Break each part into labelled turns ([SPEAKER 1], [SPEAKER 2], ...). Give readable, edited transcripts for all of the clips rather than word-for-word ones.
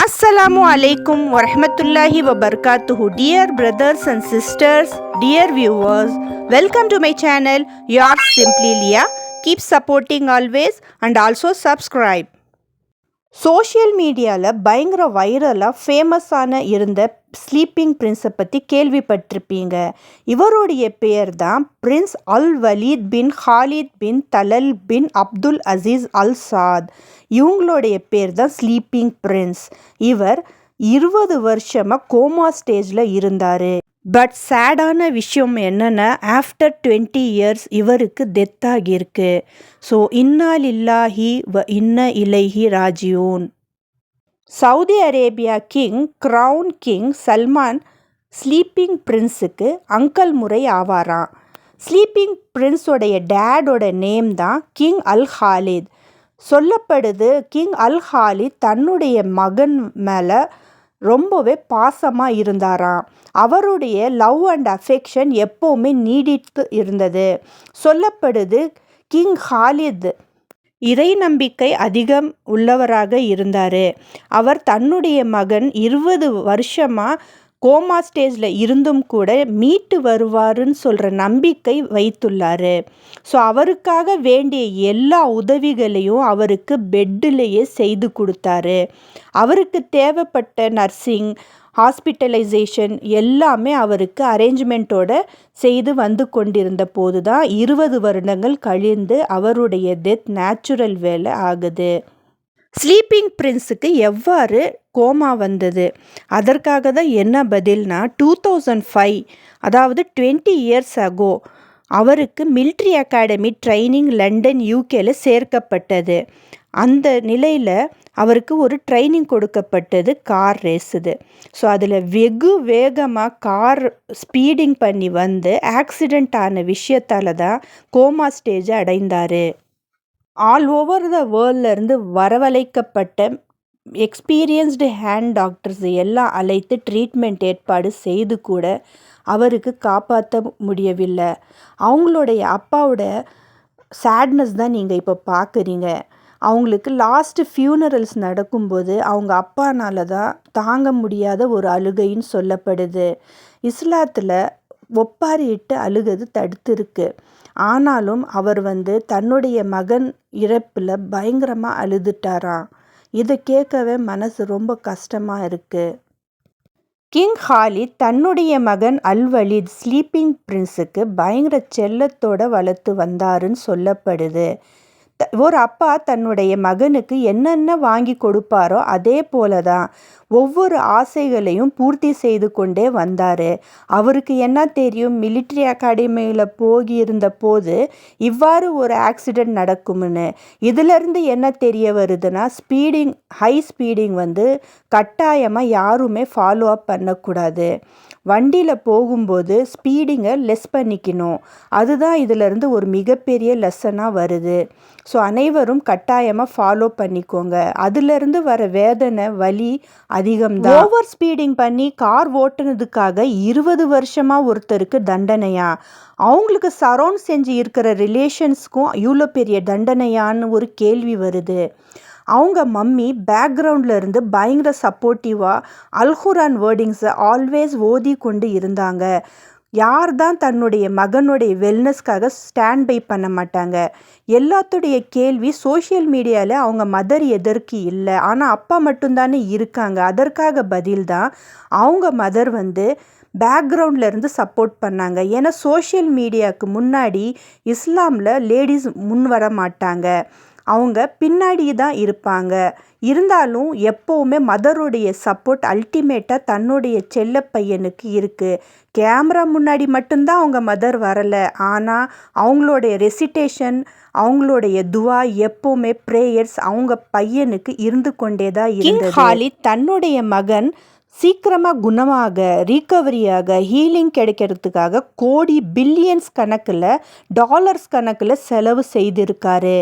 [SPEAKER 1] Assalamu alaikum wa rahmatullahi wa barakatuhu. Dear brothers and sisters, dear viewers, welcome to my channel, yours simply Leah. Keep supporting always and also subscribe. Social மீடியாவில் பயங்கர வைரலாக ஃபேமஸான இருந்த sleeping பிரின்ஸை பற்றி கேள்விப்பட்டிருப்பீங்க. இவருடைய பெயர் தான் பிரின்ஸ் அல் வலீத் பின் ஹாலித் பின் தலல் பின் அப்துல் அசீஸ் அல் சாத். இவங்களுடைய பேர் தான் ஸ்லீப்பிங் பிரின்ஸ். இவர் 20 வருஷமாக கோமா ஸ்டேஜில் இருந்தார். பட் சேடான விஷயம் என்னென்னா ஆஃப்டர் 20 இயர்ஸ் இவருக்கு டெத் ஆகியிருக்கு. ஸோ இன்னா லில்லாஹி வ இன்ன இலைஹி ராஜியூன். Saudi Arabia crown king Salman sleeping பிரின்ஸுக்கு அங்கல் முறை ஆவாராம். ஸ்லீப்பிங் பிரின்ஸோடைய டேடோட நேம் தான் கிங் அல் ஹாலித். சொல்லப்படுது கிங் அல் ஹாலித் தன்னுடைய மகன் மேலே ரொம்பவே பாசமாக இருந்தாராம். அவருடைய லவ் அண்ட் அஃபெக்ஷன் எப்போவுமே நீடித்து இருந்தது. சொல்லப்படுது கிங் ஹாலித் இறை நம்பிக்கை அதிகம் உள்ளவராக இருந்தார். அவர் தன்னுடைய மகன் 20 வருஷமாக கோமா ஸ்டேஜில் இருந்தும் கூட மீட்டு வருவாருன்னு சொல்கிற நம்பிக்கை வைத்துள்ளார். ஸோ அவருக்காக வேண்டிய எல்லா உதவிகளையும் அவருக்கு பெட்டிலேயே செய்து கொடுத்தாரு. அவருக்கு தேவைப்பட்ட நர்சிங், ஹாஸ்பிட்டலைசேஷன் எல்லாமே அவருக்கு அரேஞ்ச்மெண்ட்டோடு செய்து வந்து கொண்டிருந்த போது தான் 20 வருடங்கள் கழிந்து அவருடைய டெத் நேச்சுரல் வேலை ஆகுது. ஸ்லீப்பிங் பிரின்ஸுக்கு எவ்வாறு கோமா வந்தது? அதற்காக தான் என்ன பதில்னா 2005, அதாவது 20 இயர்ஸ் அகோ அவருக்கு மிலிட்ரி அகாடமி ட்ரைனிங் லண்டன் யூகேல சேர்க்கப்பட்டது. அந்த நிலையில் அவருக்கு ஒரு ட்ரைனிங் கொடுக்கப்பட்டது கார் ரேஸுது. ஸோ அதில் வெகு வேகமாக கார் ஸ்பீடிங் பண்ணி வந்து ஆக்சிடெண்ட் ஆன விஷயத்தால் தான் கோமா ஸ்டேஜை அடைந்தார். ஆல் ஓவர் த வேர்ல்ட்லேருந்து வரவழைக்கப்பட்ட எக்ஸ்பீரியன்ஸ்டு ஹேண்ட் டாக்டர்ஸ் எல்லாம் அழைத்து ட்ரீட்மெண்ட் ஏற்பாடு செய்து கூட அவருக்கு காப்பாற்ற முடியவில்லை. அவங்களுடைய அப்பாவோட சேட்னஸ் தான் நீங்கள் இப்போ பார்க்குறீங்க. அவங்களுக்கு லாஸ்ட்டு ஃபியூனரல்ஸ் நடக்கும்போது அவங்க அப்பானால தான் தாங்க முடியாத ஒரு அழுகைன்னு சொல்லப்படுது. இஸ்லாத்தில் ஒப்பாரிட்டு அழுகது தடுத்துருக்கு. ஆனாலும் அவர் தன்னுடைய மகன் இறப்பில் பயங்கரமாக அழுதுட்டாராம். இதை கேட்கவே மனசு ரொம்ப கஷ்டமாக இருக்குது. கிங் ஹாலித் தன்னுடைய மகன் அல் வலீத் ஸ்லீப்பிங் பிரின்ஸுக்கு பயங்கர செல்லத்தோடு வளர்த்து வந்தாருன்னு சொல்லப்படுது. ஒரு அப்பா தன்னுடைய மகனுக்கு என்னென்ன வாங்கி கொடுப்பாரோ அதே போல தான் ஒவ்வொரு ஆசைகளையும் பூர்த்தி செய்து கொண்டே வந்தார். அவருக்கு என்ன தெரியும், மிலிட்ரி அகாடமியில் போகியிருந்த போது இவ்வாறு ஒரு ஆக்சிடெண்ட் நடக்கும்னு. இதிலிருந்து என்ன தெரிய வருதுன்னா ஹை ஸ்பீடிங் கட்டாயமாக யாருமே ஃபாலோ அப் பண்ணக்கூடாது. வண்டியில் போகும்போது ஸ்பீடிங்கை லெஸ் பண்ணிக்கணும். அதுதான் இதிலிருந்து ஒரு மிகப்பெரிய லெசனாக வருது. ஸோ அனைவரும் கட்டாயமாக ஃபாலோ பண்ணிக்கோங்க. அதிலிருந்து வர வேதனை வலி அதிகம்தான். ஓவர் ஸ்பீடிங் பண்ணி கார் ஓட்டுனதுக்காக 20 வருஷமாக ஒருத்தருக்கு தண்டனையா? அவங்களுக்கு சரௌண்ட் செஞ்சு இருக்கிற ரிலேஷன்ஸ்க்கும் இவ்வளோ பெரிய தண்டனையான்னு ஒரு கேள்வி வருது. அவங்க மம்மி பேக்ரவுண்டில் இருந்து பயங்கர சப்போர்ட்டிவாக அல்குரான் வேர்டிங்ஸை ஆல்வேஸ் ஓதி கொண்டு இருந்தாங்க. யார் தான் தன்னுடைய மகனுடைய வெல்னஸ்க்காக ஸ்டாண்ட் பை பண்ண மாட்டாங்க? எல்லாத்துடைய கேள்வி சோஷியல் மீடியாவில் அவங்க மதர் எதற்கு இல்லை, ஆனால் அப்பா மட்டும்தானே இருக்காங்க. அதற்காக பதில் தான் அவங்க மதர் பேக்ரவுண்டில் இருந்து சப்போர்ட் பண்ணாங்க. ஏன்னா சோஷியல் மீடியாவுக்கு முன்னாடி இஸ்லாமில் லேடிஸ் முன் வர மாட்டாங்க, அவங்க பின்னாடி தான் இருப்பாங்க. இருந்தாலும் எப்போவுமே மதருடைய சப்போர்ட் அல்டிமேட்டாக தன்னுடைய செல்ல பையனுக்கு இருக்குது. கேமரா முன்னாடி மட்டும்தான் அவங்க மதர் வரலை, ஆனால் அவங்களுடைய ரெசிடேஷன், அவங்களுடைய துவா, எப்போவுமே ப்ரேயர்ஸ் அவங்க பையனுக்கு இருந்து கொண்டே தான் இருந்தது. ஹாலித் தன்னுடைய மகன் சீக்கிரமாக குணமாக, ரீகவரியாக, ஹீலிங் கிடைக்கிறதுக்காக கோடி பில்லியன்ஸ் கணக்கில், டாலர்ஸ் கணக்கில் செலவு செய்திருக்காரு.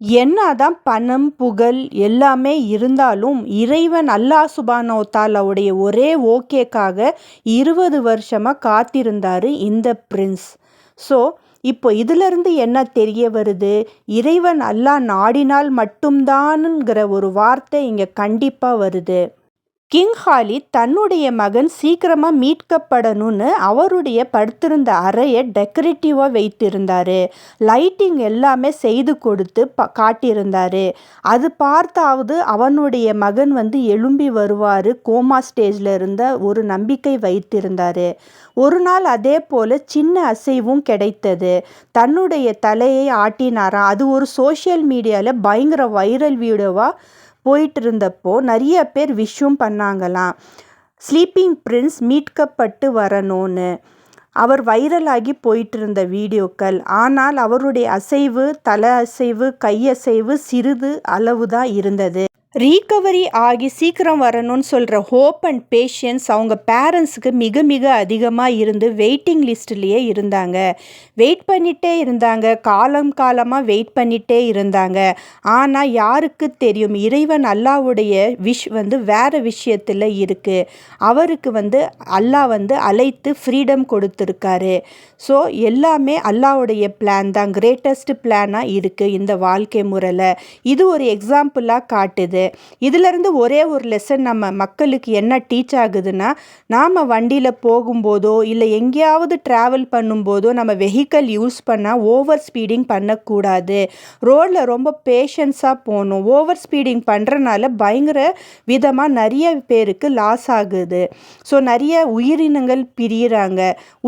[SPEAKER 1] என்னதான் பணம் புகழ் எல்லாமே இருந்தாலும் இறைவன் அல்லாஹ் சுப்ஹானஹு வ தஆலாவுடைய ஒரே ஓகேக்காக 20 வருஷமாக காத்திருந்தார் இந்த பிரின்ஸ். ஸோ இப்போ இதிலிருந்து என்ன தெரிய வருது, இறைவன் அல்லாஹ் நாடினால் மட்டும்தானுங்கிற ஒரு வார்த்தை இங்கே கண்டிப்பாக வருது. கிங் ஹாலித் தன்னுடைய மகன் சீக்கிரமாக மீட்கப்படணும்னு அவருடைய படுத்திருந்த அறையை டெக்கரேட்டிவாக வைத்திருந்தார். லைட்டிங் எல்லாமே செய்து கொடுத்து காட்டியிருந்தார். அது பார்த்தாவது அவனுடைய மகன் எழும்பி வருவார், கோமா ஸ்டேஜில் இருந்த ஒரு நம்பிக்கை வைத்திருந்தார். ஒரு நாள் அதே போல் சின்ன அசைவும் கிடைத்தது. தன்னுடைய தலையை ஆட்டினாராம். அது ஒரு சோஷியல் மீடியாவில் பயங்கர வைரல் வீடியோவாக போயிட்டு இருந்தப்போ நிறைய பேர் விஷும் பண்ணாங்களாம். ஸ்லீப்பிங் பிரின்ஸ் மீட்கப்பட்டு வரணும்னு அவர் வைரலாகி போயிட்டு இருந்த வீடியோக்கள். ஆனால் அவருடைய அசைவு, தலை அசைவு, கையசைவு சிறிது அளவு தான் இருந்தது. ரீகவரி ஆகி சீக்கிரம் வரணும்னு சொல்கிற ஹோப் அண்ட் பேஷன்ஸ் அவங்க பேரண்ட்ஸுக்கு மிக மிக அதிகமாக இருந்து வெயிட்டிங் லிஸ்ட்லேயே இருந்தாங்க. வெயிட் பண்ணிகிட்டே இருந்தாங்க, காலமாக வெயிட் பண்ணிகிட்டே இருந்தாங்க. ஆனால் யாருக்கு தெரியும், இறைவன் அல்லாவுடைய வேறு விஷயத்தில் இருக்குது. அவருக்கு அல்லாஹ் அழைத்து ஃப்ரீடம் கொடுத்துருக்காரு. ஸோ எல்லாமே அல்லாவுடைய பிளான் தான், கிரேட்டஸ்ட் பிளானாக இருக்குது இந்த வாழ்க்கை முறையில். இது ஒரு எக்ஸாம்பிளாக காட்டுது. இதிலிருந்து ஒரே ஒரு லெசன் நம்ம மக்களுக்கு என்ன டீச் ஆகுதுன்னா, நாம் வண்டியில் போகும்போதோ இல்லை எங்கேயாவது ட்ராவல் பண்ணும்போதோ நம்ம வெஹிக்கல் யூஸ் பண்ணால் ஓவர் ஸ்பீடிங் பண்ணக்கூடாது. ரோடில் ரொம்ப பேஷன்ஸாக போகணும். ஓவர் ஸ்பீடிங் பண்ணுறனால பயங்கர விதமாக நிறைய பேருக்கு லாஸ் ஆகுது. ஸோ நிறைய உயிரினங்கள் பிரிகிறாங்க.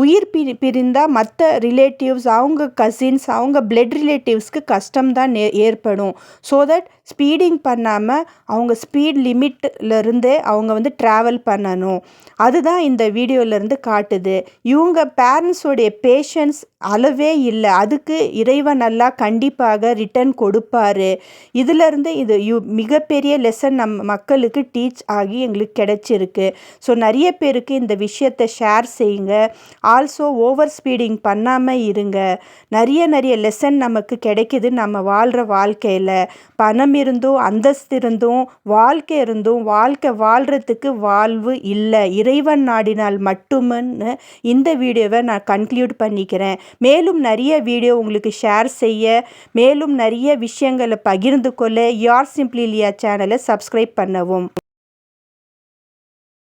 [SPEAKER 1] உயிர் பிரிந்தால் மற்ற ரிலேட்டிவ்ஸ், அவங்க கசின்ஸ், அவங்க பிளட் ரிலேட்டிவ்ஸ்க்கு கஷ்டம்தான் ஏற்படும். ஸோ தட் ஸ்பீடிங் பண்ணாமல் அவங்க ஸ்பீட் லிமிட்லேருந்தே அவங்க ட்ராவல் பண்ணணும். அதுதான் இந்த வீடியோலேருந்து காட்டுது. இவங்க பேரண்ட்ஸோடைய பேஷன்ஸ் அளவே இல்லை. அதுக்கு இறைவன் அல்லாஹ் கண்டிப்பாக ரிட்டர்ன் கொடுப்பார். இதிலேருந்து இது மிகப்பெரிய லெசன் நம்ம மக்களுக்கு டீச் ஆகி எங்களுக்கு கிடைச்சிருக்கு. ஸோ நிறைய பேருக்கு இந்த விஷயத்தை ஷேர் செய்யுங்க. ஆல்சோ ஓவர் ஸ்பீடிங் பண்ணாமல் இருங்க. நிறைய லெசன் நமக்கு கிடைக்கிது நம்ம வாழ்கிற வாழ்க்கையில். பணம் இருந்தும் அந்தஸ்து இருந்தும் வாழ்க்கை இருந்தும் வாழ்க்கை வாழ்கிறதுக்கு வாழ்வு இல்லை, இறைவன் நாடினால் மட்டும்னு இந்த வீடியோவை நான் கன்க்ளூட் பண்ணிக்கிறேன். மேலும் நிறைய வீடியோ உங்களுக்கு ஷேர் செய்ய, மேலும் நிறைய விஷயங்களை பகிர்ந்து கொள்ள யோர் சிம்பிளி லியா சேனலை சப்ஸ்கிரைப் பண்ணவும்.